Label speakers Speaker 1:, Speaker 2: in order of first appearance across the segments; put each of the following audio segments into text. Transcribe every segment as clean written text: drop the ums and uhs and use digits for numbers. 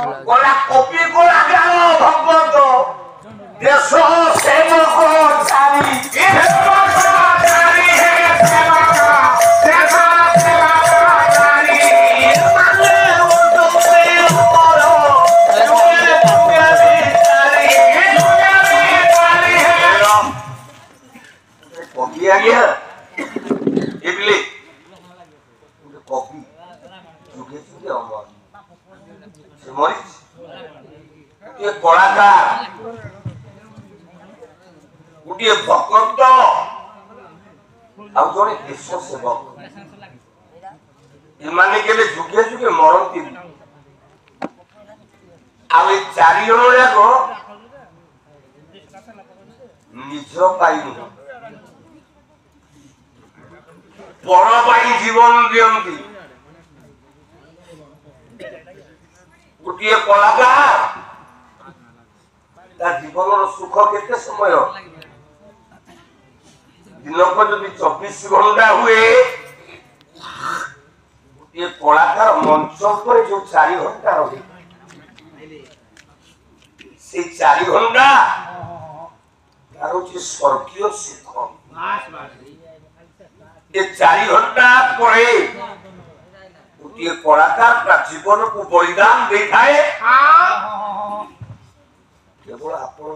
Speaker 1: गोला कॉपी को लगाओ भगवत देश सेवक जारी कॉपी आ गया इबली कॉपी जुगे जुगे अमर मरीच ये कलाकार गोटे भक्त आ जड़े देश सेवक एमाने केबे जुगे जुगे मरती आ चारि जण जाक निज पाई पर पाई जीवन दियंती गोटे कलाकार जीवन सुख केते समय दिन को जब 24 घंटा हुए गोटे कलाकार मंच पर जो 4 घंटा रहे से 4 घंटा तार स्वर्गीय सुख ये 4 घंटा पर गोटे कलाकार का जीवन को बलिदान देखाए केवल आपण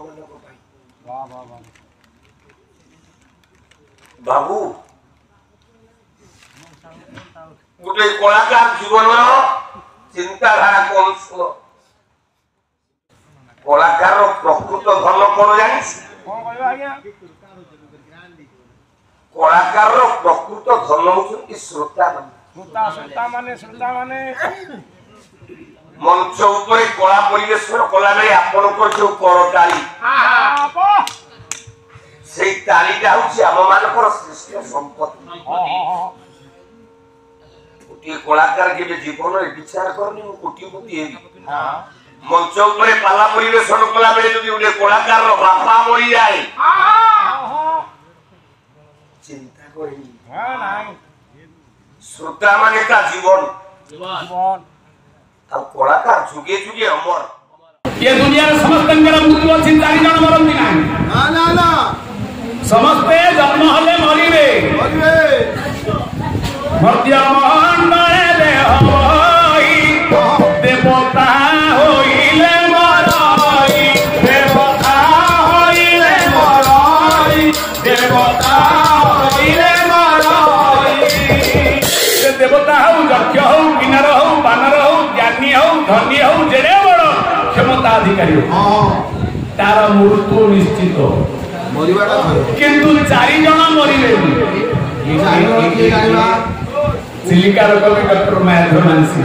Speaker 1: बाबू गोटे कलाकार जीवन चिंताधारा कौन कलाकार प्रकृत धन कौन जानी कलाकार प्रकृत धन होती श्रोता माने मंच ऊपर कला परिवेशन कला बेले आपनकर जो करताली से तालीटा होची आम मानकर श्रेष्ठ संपत्ति गोटे कलाकार के जीवन विचार करनी मु कोटिपति हेबी मंच ऊपर पाला परिवेशन कला बेले जदि गोटे कलाकार रो बापा मरी जाए चिंता करी श्रोता माने का जीवन अब कलाकार जुगे जुगे अमर
Speaker 2: ये दुनिया रे समस्त अंगरा मृत्यु अछि 4 जन मरंती ना ना ना समस्त जन्म हले मरिबे मर्त्य मंडले देह होई देवता होइले मरई देवता होइले मरई देवता होइले मरई देवता हो यज्ञ हो किन्नर हो बानर हो ज्ञानी हो धनी हो जेडे बड़ क्षमता अधिकारी हो तार मृत्यु निश्चित किंतु 4 जन मरिले चिलिका कवि डॉक्टर माधव मानसी